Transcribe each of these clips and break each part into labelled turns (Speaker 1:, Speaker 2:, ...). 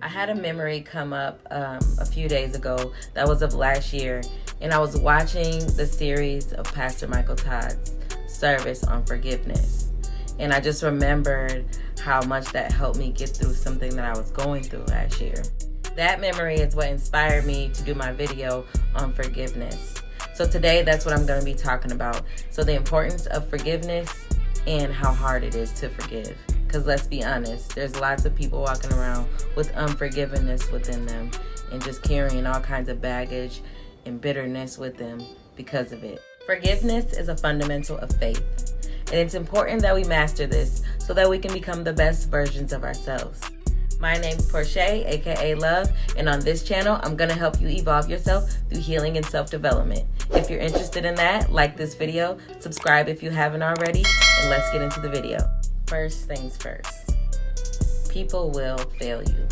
Speaker 1: I had a memory come up a few days ago that was of last year, and I was watching the series of Pastor Michael Todd's service on forgiveness. And I just remembered how much that helped me get through something that I was going through last year. That memory is what inspired me to do my video on forgiveness. So today, that's what I'm going to be talking about. So the importance of forgiveness and how hard it is to forgive. Because let's be honest, there's lots of people walking around with unforgiveness within them and just carrying all kinds of baggage and bitterness with them because of it. Forgiveness is a fundamental of faith. And it's important that we master this so that we can become the best versions of ourselves. My name is Portia, aka Love, and on this channel, I'm going to help you evolve yourself through healing and self-development. If you're interested in that, like this video, subscribe if you haven't already, and let's get into the video. First things first, people will fail you.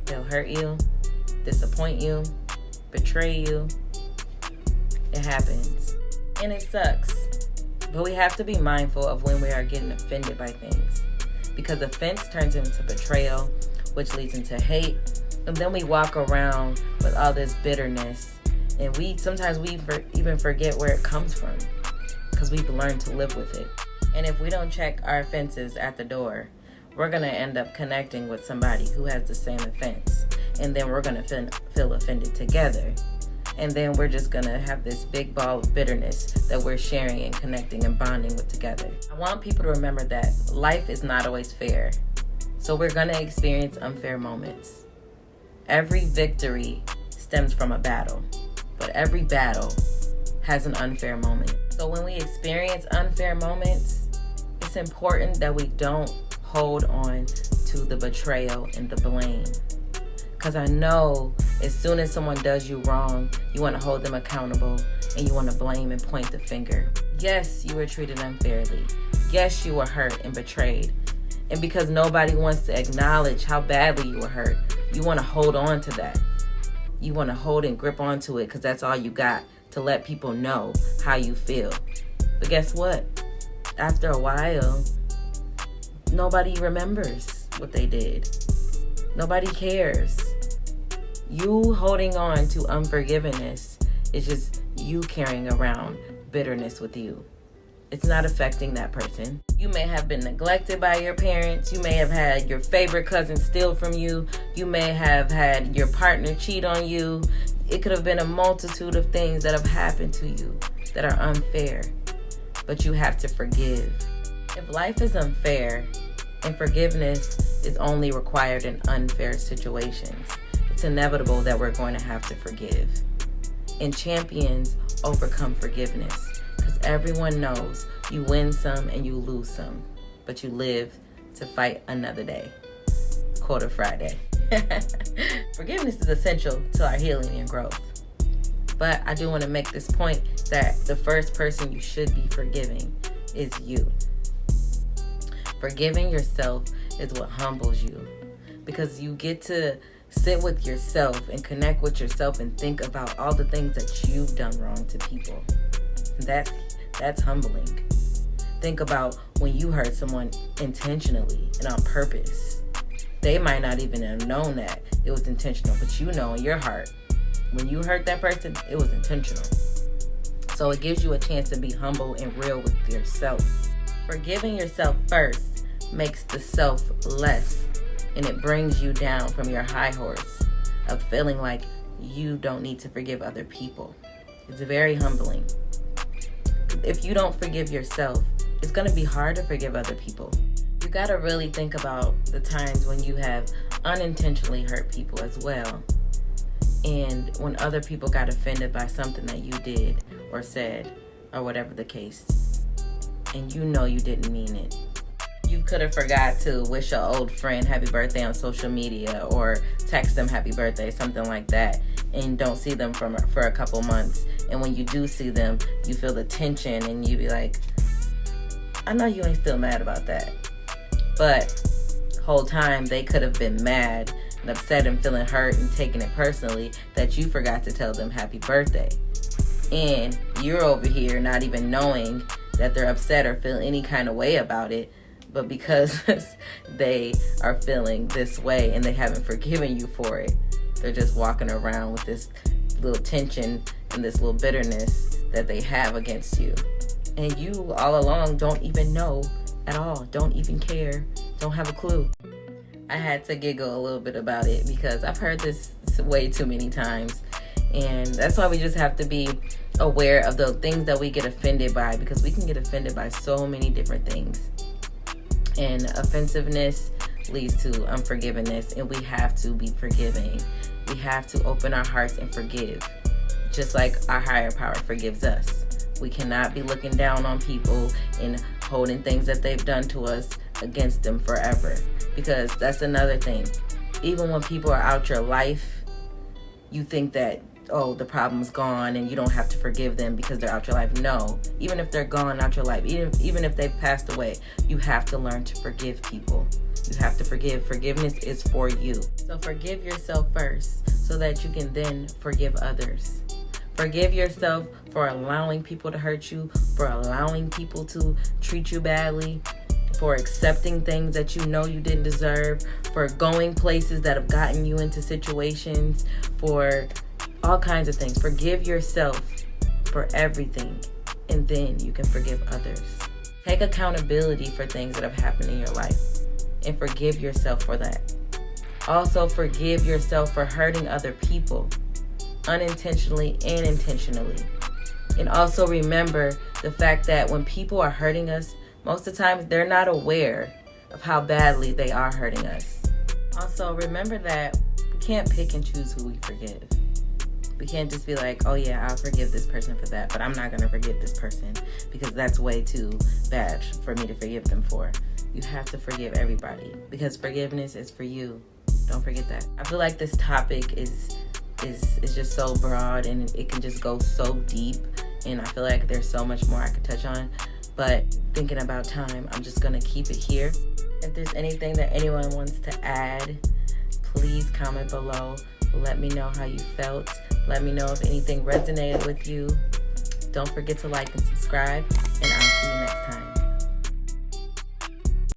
Speaker 1: They'll hurt you, disappoint you, betray you. It happens, and it sucks. But we have to be mindful of when we are getting offended by things, because offense turns into betrayal, which leads into hate, and then we walk around with all this bitterness, and sometimes we even forget where it comes from, because we've learned to live with it. And if we don't check our offenses at the door, we're going to end up connecting with somebody who has the same offense. And then we're going to feel offended together. And then we're just going to have this big ball of bitterness that we're sharing and connecting and bonding with together. I want people to remember that life is not always fair. So we're going to experience unfair moments. Every victory stems from a battle, but every battle has an unfair moment. So when we experience unfair moments, it's important that we don't hold on to the betrayal and the blame. Because I know as soon as someone does you wrong, you want to hold them accountable and you want to blame and point the finger. Yes, you were treated unfairly. Yes, you were hurt and betrayed. And because nobody wants to acknowledge how badly you were hurt, you want to hold on to that. You want to hold and grip onto it because that's all you got to let people know how you feel. But guess what? After a while, nobody remembers what they did. Nobody cares. You holding on to unforgiveness is just you carrying around bitterness with you. It's not affecting that person. You may have been neglected by your parents. You may have had your favorite cousin steal from you. You may have had your partner cheat on you. It could have been a multitude of things that have happened to you that are unfair. But you have to forgive. If life is unfair and forgiveness is only required in unfair situations, it's inevitable that we're going to have to forgive. And champions overcome forgiveness because everyone knows you win some and you lose some, but you live to fight another day. Quote of Friday. Forgiveness is essential to our healing and growth. But I do want to make this point that the first person you should be forgiving is you. Forgiving yourself is what humbles you, because you get to sit with yourself and connect with yourself and think about all the things that you've done wrong to people. That's humbling. Think about when you hurt someone intentionally and on purpose. They might not even have known that it was intentional, but you know in your heart, when you hurt that person, it was intentional. So it gives you a chance to be humble and real with yourself. Forgiving yourself first makes the self less, and it brings you down from your high horse of feeling like you don't need to forgive other people. It's very humbling. If you don't forgive yourself, it's going to be hard to forgive other people. You got to really think about the times when you have unintentionally hurt people as well. And when other people got offended by something that you did or said, or whatever the case, and you know you didn't mean it. You could have forgot to wish your old friend happy birthday on social media or text them happy birthday, something like that, and don't see them for a couple months. And when you do see them, you feel the tension and you be like, I know you ain't still mad about that. But whole time they could have been mad and upset and feeling hurt and taking it personally that you forgot to tell them happy birthday. And you're over here not even knowing that they're upset or feel any kind of way about it, But because they are feeling this way and they haven't forgiven you for it, they're just walking around with this little tension and this little bitterness that they have against you. And you all along don't even know at all, don't even care, don't have a clue. I had to giggle a little bit about it because I've heard this way too many times. And that's why we just have to be aware of the things that we get offended by, because we can get offended by so many different things. And offensiveness leads to unforgiveness, and we have to be forgiving. We have to open our hearts and forgive, just like our higher power forgives us. We cannot be looking down on people and holding things that they've done to us against them forever, because that's another thing. Even when people are out your life, you think that, oh, the problem's gone and you don't have to forgive them because they're out your life. No, even if they're gone out your life, even if they've passed away, you have to learn to forgive people. You have to forgive. Forgiveness is for you. So forgive yourself first so that you can then forgive others. Forgive yourself for allowing people to hurt you, for allowing people to treat you badly, for accepting things that you know you didn't deserve, for going places that have gotten you into situations, for all kinds of things. Forgive yourself for everything, and then you can forgive others. Take accountability for things that have happened in your life and forgive yourself for that. Also, forgive yourself for hurting other people, unintentionally and intentionally. And also remember the fact that when people are hurting us, most of the time they're not aware of how badly they are hurting us. Also, remember that we can't pick and choose who we forgive. We can't just be like, oh yeah, I'll forgive this person for that, but I'm not going to forgive this person because that's way too bad for me to forgive them for. You have to forgive everybody because forgiveness is for you. Don't forget that. I feel like this topic is just so broad and it can just go so deep, and I feel like there's so much more I could touch on, but thinking about time, I'm just going to keep it here. If there's anything that anyone wants to add, please comment below. Let me know how you felt. Let me know if anything resonated with you. Don't forget to like and subscribe, and I'll